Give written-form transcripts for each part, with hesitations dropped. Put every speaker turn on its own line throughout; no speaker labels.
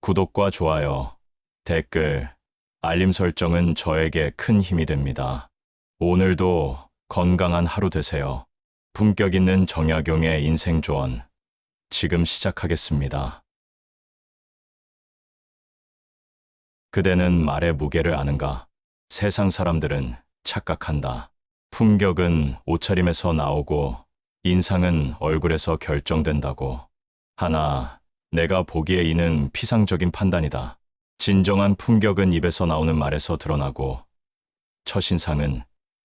구독과 좋아요, 댓글, 알림 설정은 저에게 큰 힘이 됩니다. 오늘도 건강한 하루 되세요. 품격 있는 정약용의 인생 조언, 지금 시작하겠습니다. 그대는 말의 무게를 아는가? 세상 사람들은 착각한다. 품격은 옷차림에서 나오고 인상은 얼굴에서 결정된다고. 하나, 내가 보기에 이는 피상적인 판단이다. 진정한 품격은 입에서 나오는 말에서 드러나고 첫인상은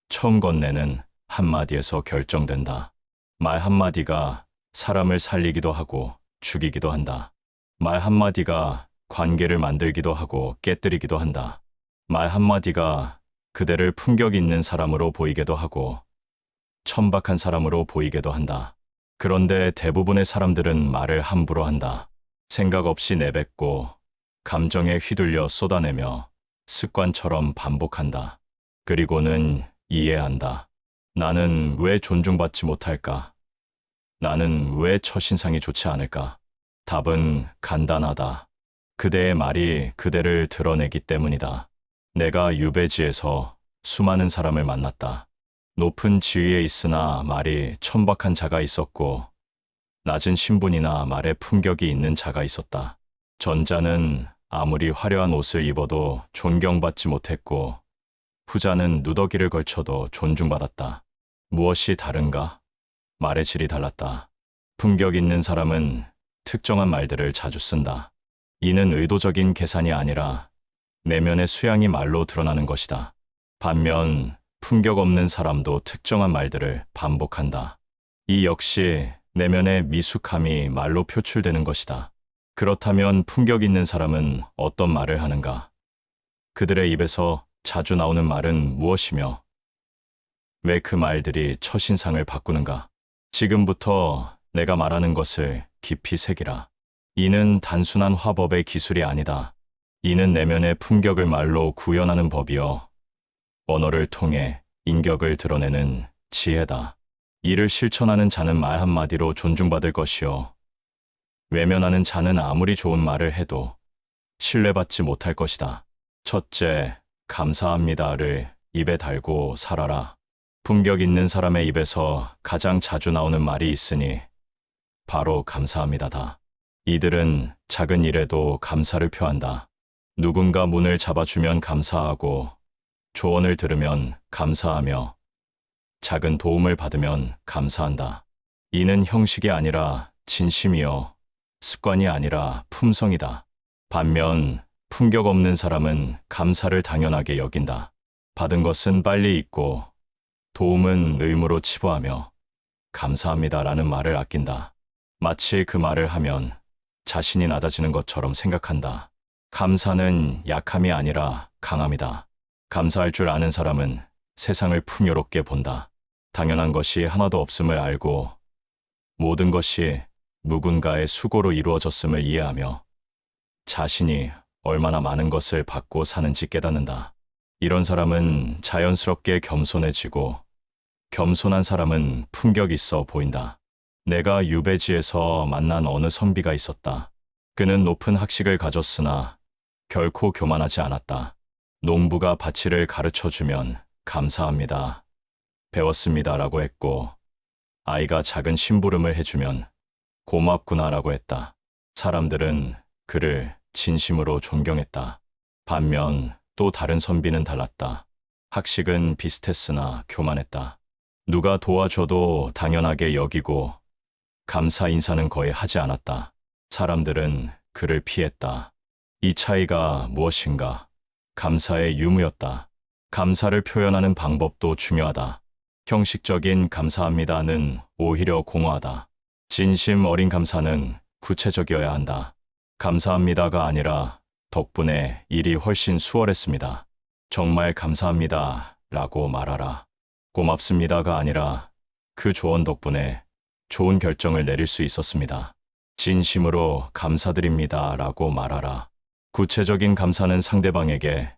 처음 건네는 한마디에서 결정된다. 말 한마디가 사람을 살리기도 하고 죽이기도 한다. 말 한마디가 관계를 만들기도 하고 깨뜨리기도 한다. 말 한마디가 그대를 품격 있는 사람으로 보이게도 하고 천박한 사람으로 보이게도 한다. 그런데 대부분의 사람들은 말을 함부로 한다. 생각 없이 내뱉고 감정에 휘둘려 쏟아내며 습관처럼 반복한다. 그리고는 이해한다. 나는 왜 존중받지 못할까? 나는 왜 첫인상이 좋지 않을까? 답은 간단하다. 그대의 말이 그대를 드러내기 때문이다. 내가 유배지에서 수많은 사람을 만났다. 높은 지위에 있으나 말이 천박한 자가 있었고 낮은 신분이나 말에 품격이 있는 자가 있었다. 전자는 아무리 화려한 옷을 입어도 존경받지 못했고 후자는 누더기를 걸쳐도 존중받았다. 무엇이 다른가? 말의 질이 달랐다. 품격 있는 사람은 특정한 말들을 자주 쓴다. 이는 의도적인 계산이 아니라 내면의 수양이 말로 드러나는 것이다. 반면 품격 없는 사람도 특정한 말들을 반복한다. 이 역시 내면의 미숙함이 말로 표출되는 것이다. 그렇다면 품격 있는 사람은 어떤 말을 하는가? 그들의 입에서 자주 나오는 말은 무엇이며 왜 그 말들이 첫인상을 바꾸는가? 지금부터 내가 말하는 것을 깊이 새기라. 이는 단순한 화법의 기술이 아니다. 이는 내면의 품격을 말로 구현하는 법이요. 언어를 통해 인격을 드러내는 지혜다. 이를 실천하는 자는 말 한마디로 존중받을 것이요. 외면하는 자는 아무리 좋은 말을 해도 신뢰받지 못할 것이다. 첫째, 감사합니다를 입에 달고 살아라. 품격 있는 사람의 입에서 가장 자주 나오는 말이 있으니 바로 감사합니다다. 이들은 작은 일에도 감사를 표한다. 누군가 문을 잡아주면 감사하고 조언을 들으면 감사하며 작은 도움을 받으면 감사한다. 이는 형식이 아니라 진심이요. 습관이 아니라 품성이다. 반면 품격 없는 사람은 감사를 당연하게 여긴다. 받은 것은 빨리 잊고 도움은 의무로 치부하며 감사합니다라는 말을 아낀다. 마치 그 말을 하면 자신이 낮아지는 것처럼 생각한다. 감사는 약함이 아니라 강함이다. 감사할 줄 아는 사람은 세상을 풍요롭게 본다. 당연한 것이 하나도 없음을 알고 모든 것이 누군가의 수고로 이루어졌음을 이해하며 자신이 얼마나 많은 것을 받고 사는지 깨닫는다. 이런 사람은 자연스럽게 겸손해지고 겸손한 사람은 품격 있어 보인다. 내가 유배지에서 만난 어느 선비가 있었다. 그는 높은 학식을 가졌으나 결코 교만하지 않았다. 농부가 밭일을 가르쳐주면 감사합니다. 배웠습니다라고 했고 아이가 작은 심부름을 해주면 고맙구나라고 했다. 사람들은 그를 진심으로 존경했다. 반면 또 다른 선비는 달랐다. 학식은 비슷했으나 교만했다. 누가 도와줘도 당연하게 여기고 감사 인사는 거의 하지 않았다. 사람들은 그를 피했다. 이 차이가 무엇인가? 감사의 유무였다. 감사를 표현하는 방법도 중요하다. 형식적인 감사합니다는 오히려 공허하다. 진심 어린 감사는 구체적이어야 한다. 감사합니다가 아니라 덕분에 일이 훨씬 수월했습니다. 정말 감사합니다 라고 말하라. 고맙습니다가 아니라 그 조언 덕분에 좋은 결정을 내릴 수 있었습니다. 진심으로 감사드립니다 라고 말하라. 구체적인 감사는 상대방에게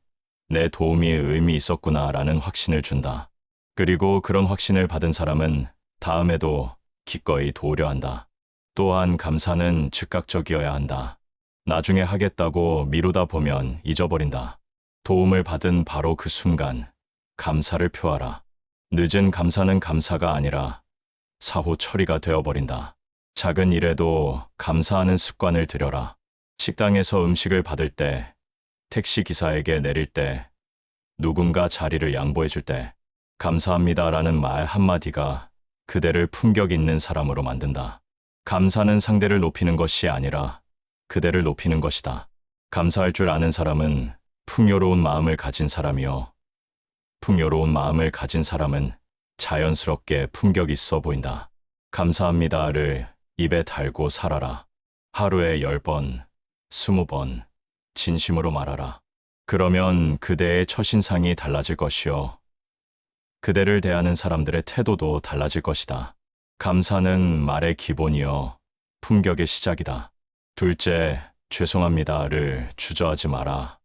내 도움이 의미 있었구나 라는 확신을 준다. 그리고 그런 확신을 받은 사람은 다음에도 기꺼이 도우려 한다. 또한 감사는 즉각적이어야 한다. 나중에 하겠다고 미루다 보면 잊어버린다. 도움을 받은 바로 그 순간 감사를 표하라. 늦은 감사는 감사가 아니라 사후 처리가 되어버린다. 작은 일에도 감사하는 습관을 들여라. 식당에서 음식을 받을 때, 택시 기사에게 내릴 때, 누군가 자리를 양보해 줄 때, 감사합니다라는 말 한마디가 그대를 품격 있는 사람으로 만든다. 감사는 상대를 높이는 것이 아니라 그대를 높이는 것이다. 감사할 줄 아는 사람은 풍요로운 마음을 가진 사람이요. 풍요로운 마음을 가진 사람은 자연스럽게 품격 있어 보인다. 감사합니다를 입에 달고 살아라. 하루에 10번, 20번 진심으로 말하라. 그러면 그대의 첫인상이 달라질 것이요. 그대를 대하는 사람들의 태도도 달라질 것이다. 감사는 말의 기본이요. 품격의 시작이다. 둘째, 죄송합니다를 주저하지 마라.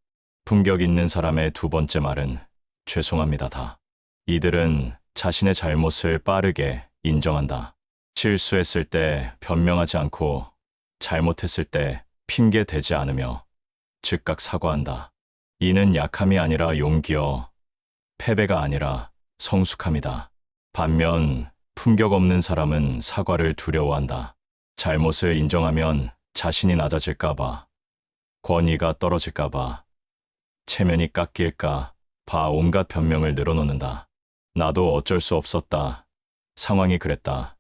품격 있는 사람의 두 번째 말은 죄송합니다다. 이들은 자신의 잘못을 빠르게 인정한다. 실수했을 때 변명하지 않고 잘못했을 때 핑계 대지 않으며 즉각 사과한다. 이는 약함이 아니라 용기여, 패배가 아니라 성숙함이다. 반면 품격 없는 사람은 사과를 두려워한다. 잘못을 인정하면 자신이 낮아질까봐, 권위가 떨어질까봐, 체면이 깎일까 봐 온갖 변명을 늘어놓는다. 나도 어쩔 수 없었다. 상황이 그랬다.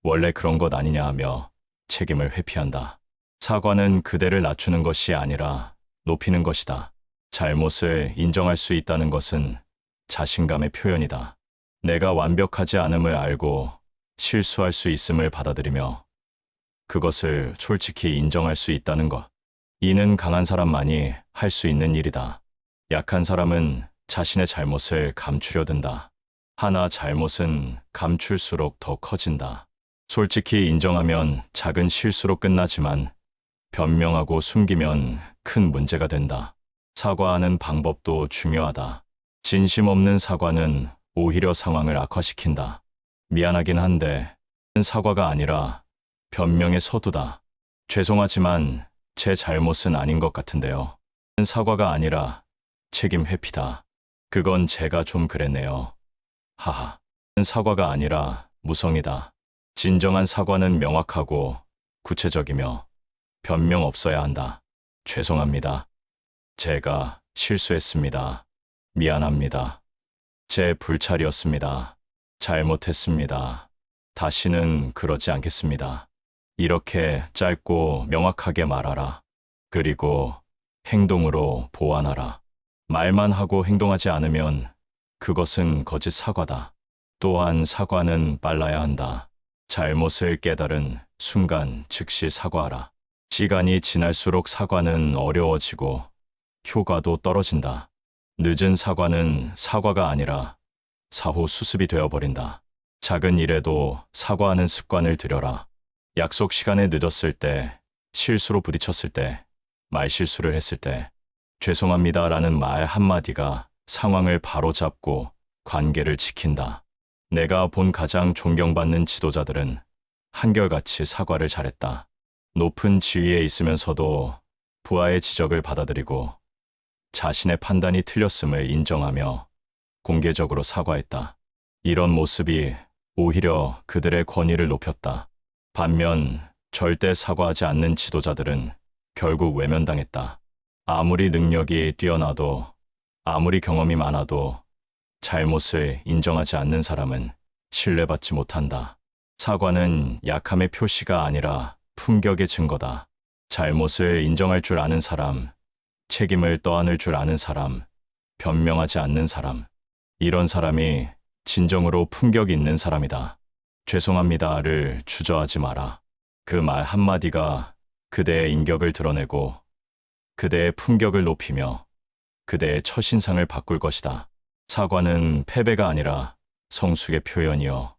원래 그런 것 아니냐 하며 책임을 회피한다. 사과는 그대를 낮추는 것이 아니라 높이는 것이다. 잘못을 인정할 수 있다는 것은 자신감의 표현이다. 내가 완벽하지 않음을 알고 실수할 수 있음을 받아들이며 그것을 솔직히 인정할 수 있다는 것. 이는 강한 사람만이 할 수 있는 일이다. 약한 사람은 자신의 잘못을 감추려 든다. 하나 잘못은 감출수록 더 커진다. 솔직히 인정하면 작은 실수로 끝나지만 변명하고 숨기면 큰 문제가 된다. 사과하는 방법도 중요하다. 진심 없는 사과는 오히려 상황을 악화시킨다. 미안하긴 한데 사과가 아니라 변명의 서두다. 죄송하지만 제 잘못은 아닌 것 같은데요. 사과가 아니라 책임 회피다. 그건 제가 좀 그랬네요. 하하. 사과가 아니라 무성이다. 진정한 사과는 명확하고 구체적이며 변명 없어야 한다. 죄송합니다. 제가 실수했습니다. 미안합니다. 제 불찰이었습니다. 잘못했습니다. 다시는 그러지 않겠습니다. 이렇게 짧고 명확하게 말하라. 그리고 행동으로 보완하라. 말만 하고 행동하지 않으면 그것은 거짓 사과다. 또한 사과는 빨라야 한다. 잘못을 깨달은 순간 즉시 사과하라. 시간이 지날수록 사과는 어려워지고 효과도 떨어진다. 늦은 사과는 사과가 아니라 사후 수습이 되어버린다. 작은 일에도 사과하는 습관을 들여라. 약속 시간에 늦었을 때, 실수로 부딪혔을 때, 말실수를 했을 때, 죄송합니다라는 말 한마디가 상황을 바로잡고 관계를 지킨다. 내가 본 가장 존경받는 지도자들은 한결같이 사과를 잘했다. 높은 지위에 있으면서도 부하의 지적을 받아들이고 자신의 판단이 틀렸음을 인정하며 공개적으로 사과했다. 이런 모습이 오히려 그들의 권위를 높였다. 반면 절대 사과하지 않는 지도자들은 결국 외면당했다. 아무리 능력이 뛰어나도 아무리 경험이 많아도 잘못을 인정하지 않는 사람은 신뢰받지 못한다. 사과는 약함의 표시가 아니라 품격의 증거다. 잘못을 인정할 줄 아는 사람, 책임을 떠안을 줄 아는 사람, 변명하지 않는 사람, 이런 사람이 진정으로 품격 있는 사람이다. 죄송합니다를 주저하지 마라. 그 말 한마디가 그대의 인격을 드러내고 그대의 품격을 높이며 그대의 첫인상을 바꿀 것이다. 사과는 패배가 아니라 성숙의 표현이요.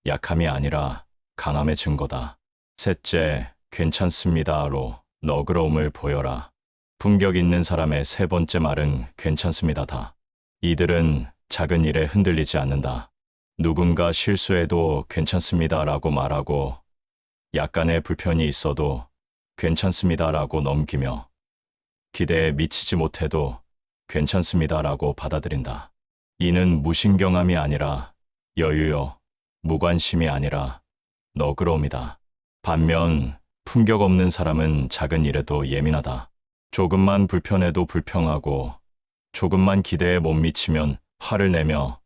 약함이 아니라 강함의 증거다. 셋째, 괜찮습니다로 너그러움을 보여라. 품격 있는 사람의 세 번째 말은 괜찮습니다다. 이들은 작은 일에 흔들리지 않는다. 누군가 실수해도 괜찮습니다라고 말하고 약간의 불편이 있어도 괜찮습니다라고 넘기며 기대에 미치지 못해도 괜찮습니다라고 받아들인다. 이는 무신경함이 아니라 여유요, 무관심이 아니라 너그러움이다. 반면 품격 없는 사람은 작은 일에도 예민하다. 조금만 불편해도 불평하고 조금만 기대에 못 미치면 화를 내며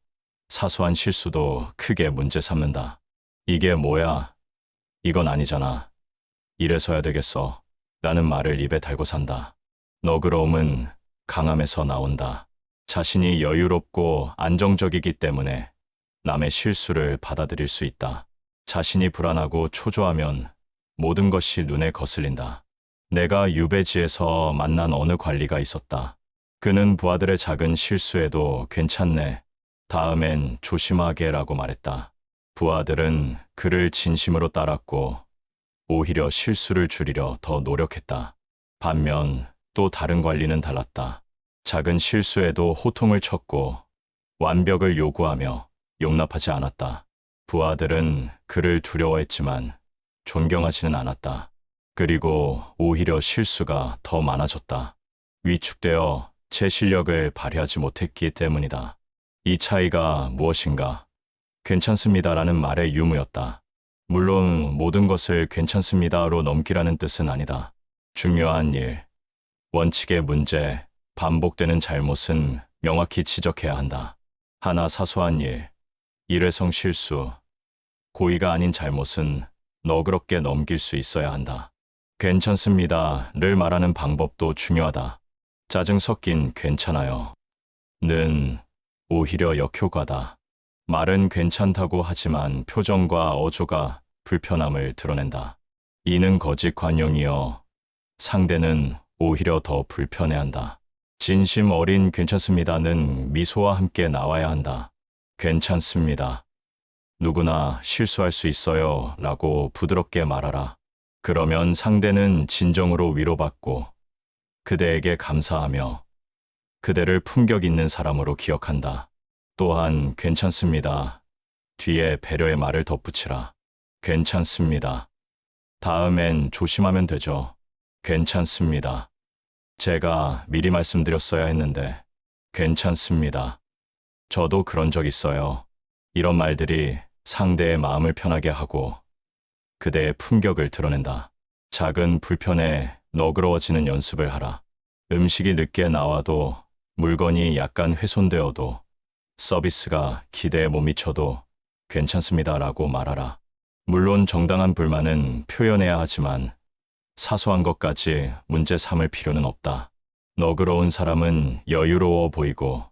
사소한 실수도 크게 문제 삼는다. 이게 뭐야? 이건 아니잖아. 이래서야 되겠어. 라는 말을 입에 달고 산다. 너그러움은 강함에서 나온다. 자신이 여유롭고 안정적이기 때문에 남의 실수를 받아들일 수 있다. 자신이 불안하고 초조하면 모든 것이 눈에 거슬린다. 내가 유배지에서 만난 어느 관리가 있었다. 그는 부하들의 작은 실수에도 괜찮네. 다음엔 조심하게라고 말했다. 부하들은 그를 진심으로 따랐고 오히려 실수를 줄이려 더 노력했다. 반면 또 다른 관리는 달랐다. 작은 실수에도 호통을 쳤고 완벽을 요구하며 용납하지 않았다. 부하들은 그를 두려워했지만 존경하지는 않았다. 그리고 오히려 실수가 더 많아졌다. 위축되어 제 실력을 발휘하지 못했기 때문이다. 이 차이가 무엇인가? 괜찮습니다라는 말의 유무였다. 물론 모든 것을 괜찮습니다로 넘기라는 뜻은 아니다. 중요한 일, 원칙의 문제, 반복되는 잘못은 명확히 지적해야 한다. 하나 사소한 일, 일회성 실수, 고의가 아닌 잘못은 너그럽게 넘길 수 있어야 한다. 괜찮습니다를 말하는 방법도 중요하다. 짜증 섞인 괜찮아요. 는 오히려 역효과다. 말은 괜찮다고 하지만 표정과 어조가 불편함을 드러낸다. 이는 거짓 관용이여 상대는 오히려 더 불편해한다. 진심 어린 괜찮습니다는 미소와 함께 나와야 한다. 괜찮습니다. 누구나 실수할 수 있어요 라고 부드럽게 말하라. 그러면 상대는 진정으로 위로받고 그대에게 감사하며 그대를 품격 있는 사람으로 기억한다. 또한 괜찮습니다. 뒤에 배려의 말을 덧붙이라. 괜찮습니다. 다음엔 조심하면 되죠. 괜찮습니다. 제가 미리 말씀드렸어야 했는데 괜찮습니다. 저도 그런 적 있어요. 이런 말들이 상대의 마음을 편하게 하고 그대의 품격을 드러낸다. 작은 불편에 너그러워지는 연습을 하라. 음식이 늦게 나와도 물건이 약간 훼손되어도 서비스가 기대에 못 미쳐도 괜찮습니다라고 말하라. 물론 정당한 불만은 표현해야 하지만 사소한 것까지 문제 삼을 필요는 없다. 너그러운 사람은 여유로워 보이고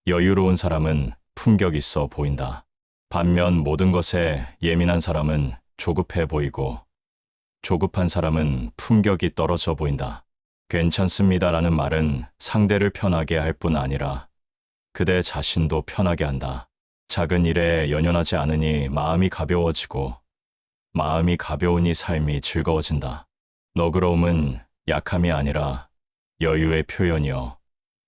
여유로운 사람은 품격 있어 보인다. 반면 모든 것에 예민한 사람은 조급해 보이고 조급한 사람은 품격이 떨어져 보인다. 괜찮습니다라는 말은 상대를 편하게 할 뿐 아니라 그대 자신도 편하게 한다. 작은 일에 연연하지 않으니 마음이 가벼워지고 마음이 가벼우니 삶이 즐거워진다. 너그러움은 약함이 아니라 여유의 표현이요.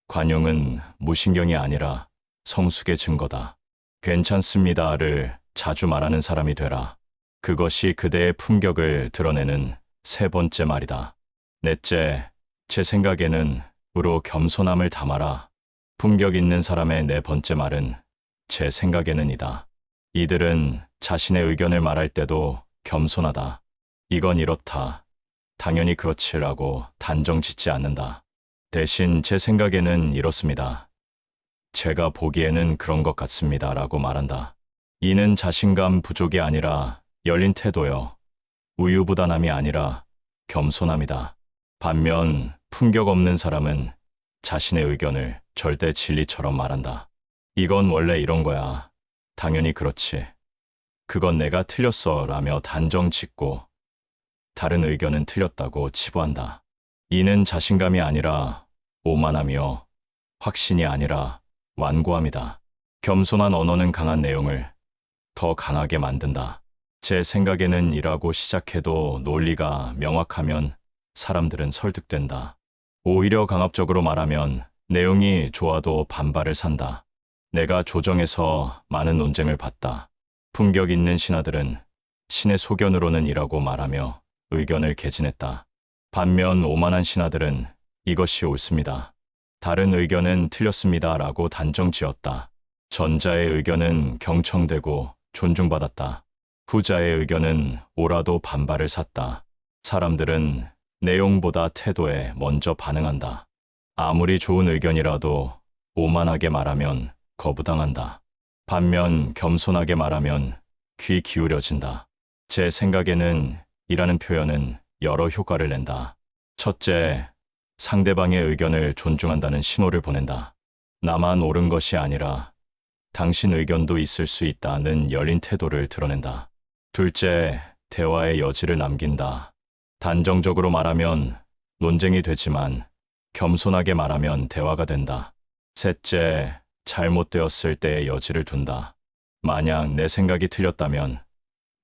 관용은 무신경이 아니라 성숙의 증거다. 괜찮습니다를 자주 말하는 사람이 되라. 그것이 그대의 품격을 드러내는 세 번째 말이다. 넷째, 제 생각에는 으로 겸손함을 담아라. 품격 있는 사람의 네 번째 말은 제 생각에는 이다. 이들은 자신의 의견을 말할 때도 겸손하다. 이건 이렇다. 당연히 그렇지라고 단정 짓지 않는다. 대신 제 생각에는 이렇습니다. 제가 보기에는 그런 것 같습니다. 라고 말한다. 이는 자신감 부족이 아니라 열린 태도요. 우유부단함이 아니라 겸손함이다. 반면 품격 없는 사람은 자신의 의견을 절대 진리처럼 말한다. 이건 원래 이런 거야. 당연히 그렇지. 그건 내가 틀렸어 라며 단정 짓고 다른 의견은 틀렸다고 치부한다. 이는 자신감이 아니라 오만함이요. 확신이 아니라 완고함이다. 겸손한 언어는 강한 내용을 더 강하게 만든다. 제 생각에는 이라고 시작해도 논리가 명확하면 사람들은 설득된다. 오히려 강압적으로 말하면 내용이 좋아도 반발을 산다. 내가 조정에서 많은 논쟁을 봤다. 품격 있는 신하들은 신의 소견으로는 이라고 말하며 의견을 개진했다. 반면 오만한 신하들은 이것이 옳습니다. 다른 의견은 틀렸습니다라고 단정 지었다. 전자의 의견은 경청되고 존중받았다. 후자의 의견은 옳아도 반발을 샀다. 사람들은 내용보다 태도에 먼저 반응한다. 아무리 좋은 의견이라도 오만하게 말하면 거부당한다. 반면 겸손하게 말하면 귀 기울여진다. 제 생각에는 이라는 표현은 여러 효과를 낸다. 첫째, 상대방의 의견을 존중한다는 신호를 보낸다. 나만 옳은 것이 아니라 당신 의견도 있을 수 있다는 열린 태도를 드러낸다. 둘째, 대화의 여지를 남긴다. 단정적으로 말하면 논쟁이 되지만 겸손하게 말하면 대화가 된다. 셋째, 잘못되었을 때의 여지를 둔다. 만약 내 생각이 틀렸다면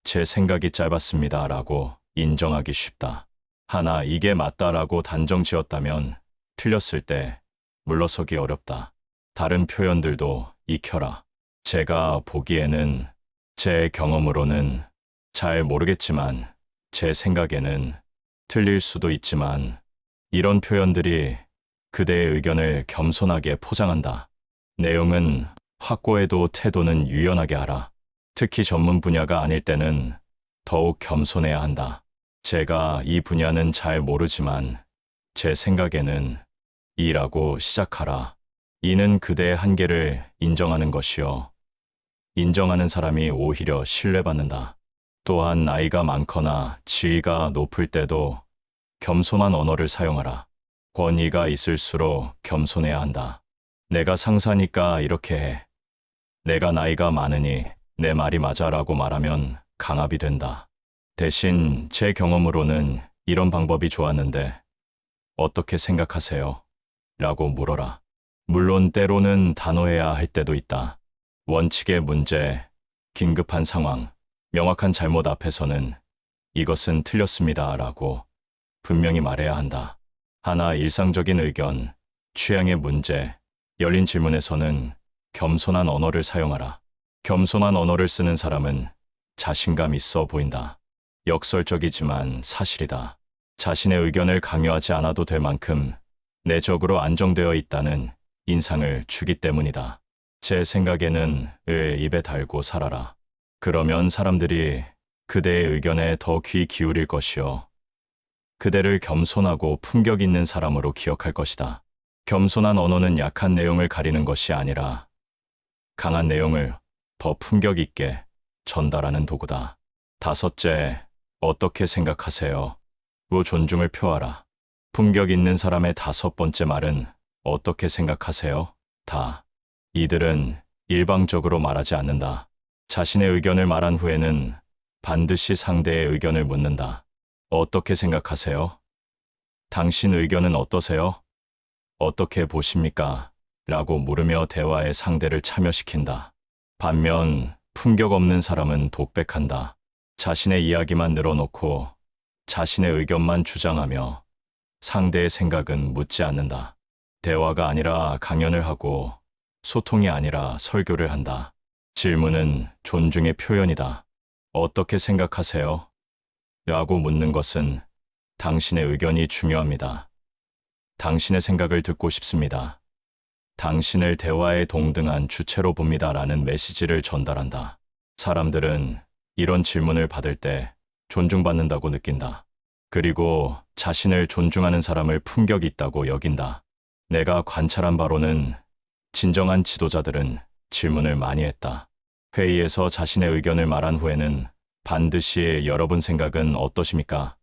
제 생각이 짧았습니다라고 인정하기 쉽다. 하나 이게 맞다라고 단정 지었다면 틀렸을 때 물러서기 어렵다. 다른 표현들도 익혀라. 제가 보기에는, 제 경험으로는, 잘 모르겠지만, 제 생각에는, 틀릴 수도 있지만, 이런 표현들이 그대의 의견을 겸손하게 포장한다. 내용은 확고해도 태도는 유연하게 하라. 특히 전문 분야가 아닐 때는 더욱 겸손해야 한다. 제가 이 분야는 잘 모르지만 제 생각에는 이라고 시작하라. 이는 그대의 한계를 인정하는 것이요. 인정하는 사람이 오히려 신뢰받는다. 또한 나이가 많거나 지위가 높을 때도 겸손한 언어를 사용하라. 권위가 있을수록 겸손해야 한다. 내가 상사니까 이렇게 해. 내가 나이가 많으니 내 말이 맞아라고 말하면 강압이 된다. 대신 제 경험으로는 이런 방법이 좋았는데 어떻게 생각하세요? 라고 물어라. 물론 때로는 단호해야 할 때도 있다. 원칙의 문제, 긴급한 상황, 명확한 잘못 앞에서는 이것은 틀렸습니다 라고 분명히 말해야 한다. 하나 일상적인 의견, 취향의 문제, 열린 질문에서는 겸손한 언어를 사용하라. 겸손한 언어를 쓰는 사람은 자신감 있어 보인다. 역설적이지만 사실이다. 자신의 의견을 강요하지 않아도 될 만큼 내적으로 안정되어 있다는 인상을 주기 때문이다. 제 생각에는 입에 달고 살아라. 그러면 사람들이 그대의 의견에 더 귀 기울일 것이요. 그대를 겸손하고 품격 있는 사람으로 기억할 것이다. 겸손한 언어는 약한 내용을 가리는 것이 아니라 강한 내용을 더 품격 있게 전달하는 도구다. 다섯째, 어떻게 생각하세요? 로 존중을 표하라. 품격 있는 사람의 다섯 번째 말은 어떻게 생각하세요? 다. 이들은 일방적으로 말하지 않는다. 자신의 의견을 말한 후에는 반드시 상대의 의견을 묻는다. 어떻게 생각하세요? 당신 의견은 어떠세요? 어떻게 보십니까? 라고 물으며 대화의 상대를 참여시킨다. 반면 품격 없는 사람은 독백한다. 자신의 이야기만 늘어놓고 자신의 의견만 주장하며 상대의 생각은 묻지 않는다. 대화가 아니라 강연을 하고 소통이 아니라 설교를 한다. 질문은 존중의 표현이다. 어떻게 생각하세요? 라고 묻는 것은 당신의 의견이 중요합니다. 당신의 생각을 듣고 싶습니다. 당신을 대화에 동등한 주체로 봅니다. 라는 메시지를 전달한다. 사람들은 이런 질문을 받을 때 존중받는다고 느낀다. 그리고 자신을 존중하는 사람을 품격 있다고 여긴다. 내가 관찰한 바로는 진정한 지도자들은 질문을 많이 했다. 회의에서 자신의 의견을 말한 후에는 반드시 여러분 생각은 어떠십니까?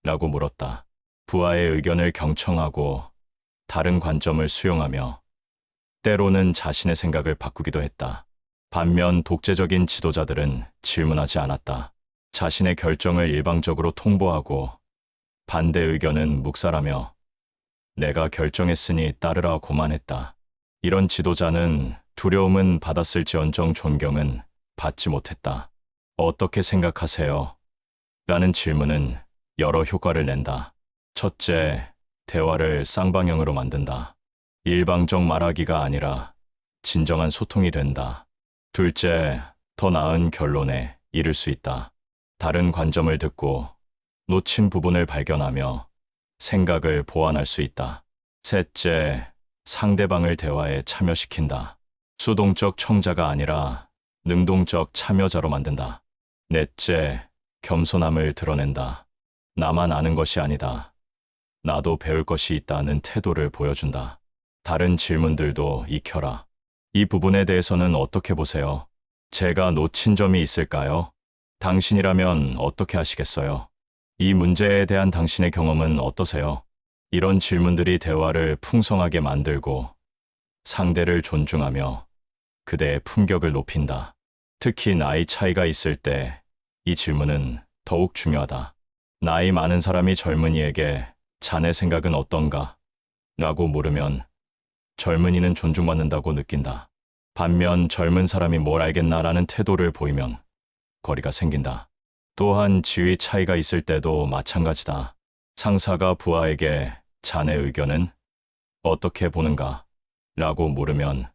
라고 물었다. 부하의 의견을 경청하고 다른 관점을 수용하며 때로는 자신의 생각을 바꾸기도 했다. 반면 독재적인 지도자들은 질문하지 않았다. 자신의 결정을 일방적으로 통보하고 반대 의견은 묵살하며 내가 결정했으니 따르라 고만했다. 이런 지도자는 두려움은 받았을지언정 존경은 받지 못했다. 어떻게 생각하세요? 라는 질문은 여러 효과를 낸다. 첫째, 대화를 쌍방향으로 만든다. 일방적 말하기가 아니라 진정한 소통이 된다. 둘째, 더 나은 결론에 이를 수 있다. 다른 관점을 듣고 놓친 부분을 발견하며 생각을 보완할 수 있다. 셋째, 상대방을 대화에 참여시킨다. 수동적 청자가 아니라 능동적 참여자로 만든다. 넷째, 겸손함을 드러낸다. 나만 아는 것이 아니다. 나도 배울 것이 있다는 태도를 보여준다. 다른 질문들도 익혀라. 이 부분에 대해서는 어떻게 보세요? 제가 놓친 점이 있을까요? 당신이라면 어떻게 하시겠어요? 이 문제에 대한 당신의 경험은 어떠세요? 이런 질문들이 대화를 풍성하게 만들고 상대를 존중하며 그대의 품격을 높인다. 특히 나이 차이가 있을 때 이 질문은 더욱 중요하다. 나이 많은 사람이 젊은이에게 자네 생각은 어떤가? 라고 물으면 젊은이는 존중받는다고 느낀다. 반면 젊은 사람이 뭘 알겠나라는 태도를 보이면 거리가 생긴다. 또한 지위 차이가 있을 때도 마찬가지다. 상사가 부하에게 자네 의견은 어떻게 보는가? 라고 물으면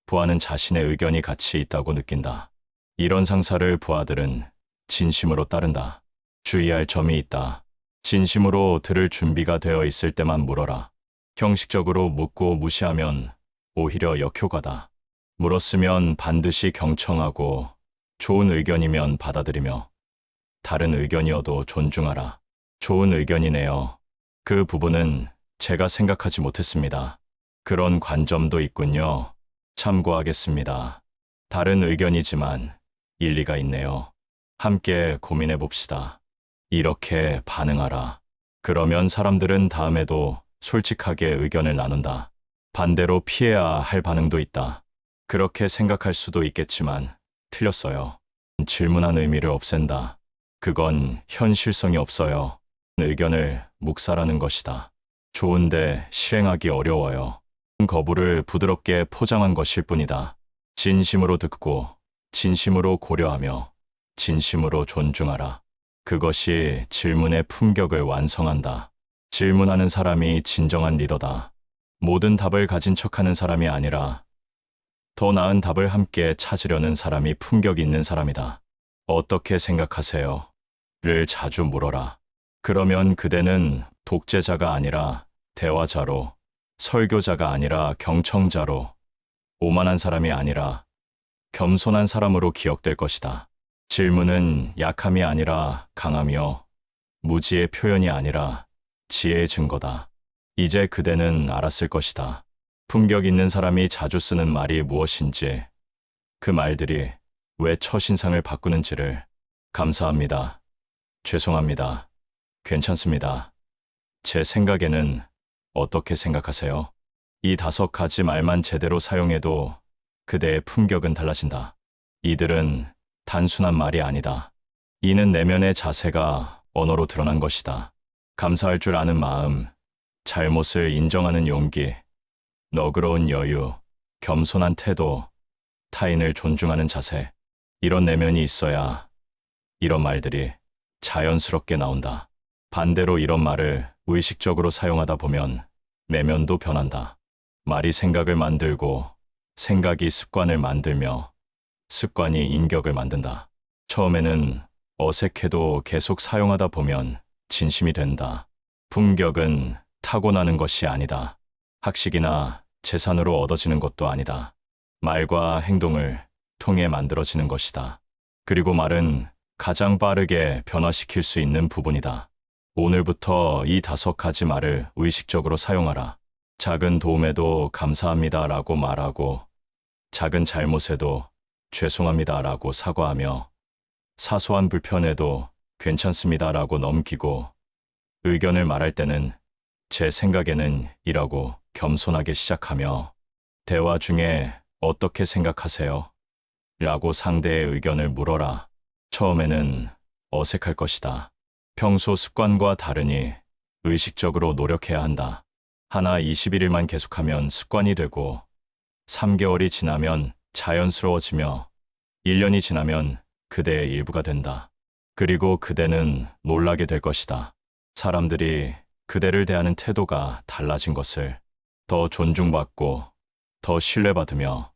부하는 자신의 의견이 가치 있다고 느낀다. 이런 상사를 부하들은 진심으로 따른다. 주의할 점이 있다. 진심으로 들을 준비가 되어 있을 때만 물어라. 형식적으로 묻고 무시하면 오히려 역효과다. 물었으면 반드시 경청하고 좋은 의견이면 받아들이며 다른 의견이어도 존중하라. 좋은 의견이네요. 그 부분은 제가 생각하지 못했습니다. 그런 관점도 있군요. 참고하겠습니다. 다른 의견이지만 일리가 있네요. 함께 고민해 봅시다. 이렇게 반응하라. 그러면 사람들은 다음에도 솔직하게 의견을 나눈다. 반대로 피해야 할 반응도 있다. 그렇게 생각할 수도 있겠지만 틀렸어요. 질문한 의미를 없앤다. 그건 현실성이 없어요. 의견을 묵살하는 것이다. 좋은데 시행하기 어려워요. 거부를 부드럽게 포장한 것일 뿐이다. 진심으로 듣고 진심으로 고려하며 진심으로 존중하라. 그것이 질문의 품격을 완성한다. 질문하는 사람이 진정한 리더다. 모든 답을 가진 척하는 사람이 아니라 더 나은 답을 함께 찾으려는 사람이 품격 있는 사람이다. 어떻게 생각하세요? 를 자주 물어라. 그러면 그대는 독재자가 아니라 대화자로, 설교자가 아니라 경청자로, 오만한 사람이 아니라 겸손한 사람으로 기억될 것이다. 질문은 약함이 아니라 강하며 무지의 표현이 아니라 지혜의 증거다. 이제 그대는 알았을 것이다. 품격 있는 사람이 자주 쓰는 말이 무엇인지, 그 말들이 왜 첫인상을 바꾸는지를. 감사합니다. 죄송합니다. 괜찮습니다. 제 생각에는 어떻게 생각하세요? 이 5가지 말만 제대로 사용해도 그대의 품격은 달라진다. 이들은 단순한 말이 아니다. 이는 내면의 자세가 언어로 드러난 것이다. 감사할 줄 아는 마음, 잘못을 인정하는 용기, 너그러운 여유, 겸손한 태도, 타인을 존중하는 자세. 이런 내면이 있어야 이런 말들이 자연스럽게 나온다. 반대로 이런 말을 의식적으로 사용하다 보면 내면도 변한다. 말이 생각을 만들고 생각이 습관을 만들며 습관이 인격을 만든다. 처음에는 어색해도 계속 사용하다 보면 진심이 된다. 품격은 타고나는 것이 아니다. 학식이나 재산으로 얻어지는 것도 아니다. 말과 행동을 통해 만들어지는 것이다. 그리고 말은 가장 빠르게 변화시킬 수 있는 부분이다. 오늘부터 이 5가지 말을 의식적으로 사용하라. 작은 도움에도 감사합니다라고 말하고, 작은 잘못에도 죄송합니다라고 사과하며, 사소한 불편에도 괜찮습니다라고 넘기고, 의견을 말할 때는 제 생각에는 이라고 겸손하게 시작하며, 대화 중에 어떻게 생각하세요? 라고 상대의 의견을 물어라. 처음에는 어색할 것이다. 평소 습관과 다르니 의식적으로 노력해야 한다. 하나 21일만 계속하면 습관이 되고, 3개월이 지나면 자연스러워지며 1년이 지나면 그대의 일부가 된다. 그리고 그대는 놀라게 될 것이다. 사람들이 그대를 대하는 태도가 달라진 것을. 더 존중받고 더 신뢰받으며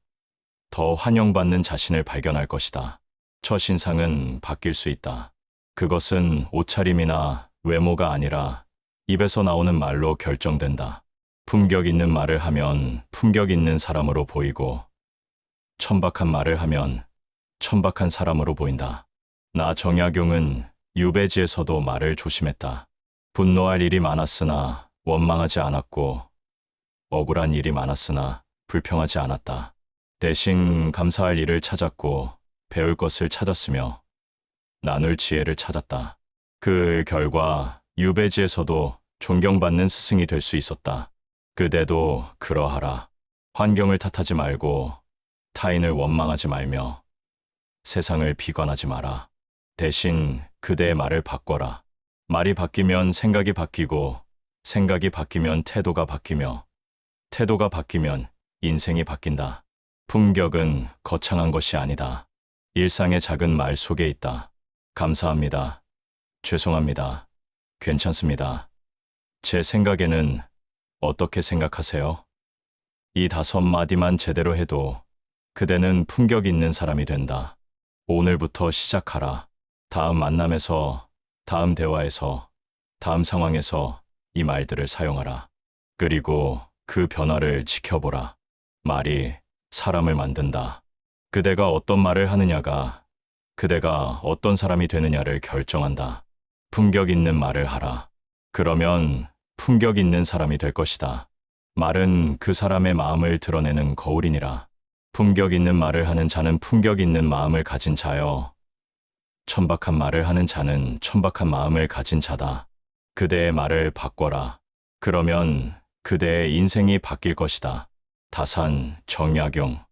더 환영받는 자신을 발견할 것이다. 첫인상은 바뀔 수 있다. 그것은 옷차림이나 외모가 아니라 입에서 나오는 말로 결정된다. 품격 있는 말을 하면 품격 있는 사람으로 보이고, 천박한 말을 하면 천박한 사람으로 보인다. 나 정약용은 유배지에서도 말을 조심했다. 분노할 일이 많았으나 원망하지 않았고, 억울한 일이 많았으나 불평하지 않았다. 대신 감사할 일을 찾았고, 배울 것을 찾았으며, 나눌 지혜를 찾았다. 그 결과 유배지에서도 존경받는 스승이 될 수 있었다. 그대도 그러하라. 환경을 탓하지 말고 타인을 원망하지 말며 세상을 비관하지 마라. 대신 그대의 말을 바꿔라. 말이 바뀌면 생각이 바뀌고, 생각이 바뀌면 태도가 바뀌며, 태도가 바뀌면 인생이 바뀐다. 품격은 거창한 것이 아니다. 일상의 작은 말 속에 있다. 감사합니다. 죄송합니다. 괜찮습니다. 제 생각에는 어떻게 생각하세요? 이 5마디만 제대로 해도 그대는 품격 있는 사람이 된다. 오늘부터 시작하라. 다음 만남에서, 다음 대화에서, 다음 상황에서 이 말들을 사용하라. 그리고 그 변화를 지켜보라. 말이 사람을 만든다. 그대가 어떤 말을 하느냐가 그대가 어떤 사람이 되느냐를 결정한다. 품격 있는 말을 하라. 그러면 품격 있는 사람이 될 것이다. 말은 그 사람의 마음을 드러내는 거울이니라. 품격 있는 말을 하는 자는 품격 있는 마음을 가진 자여, 천박한 말을 하는 자는 천박한 마음을 가진 자다. 그대의 말을 바꿔라. 그러면 그대의 인생이 바뀔 것이다. 다산 정약용.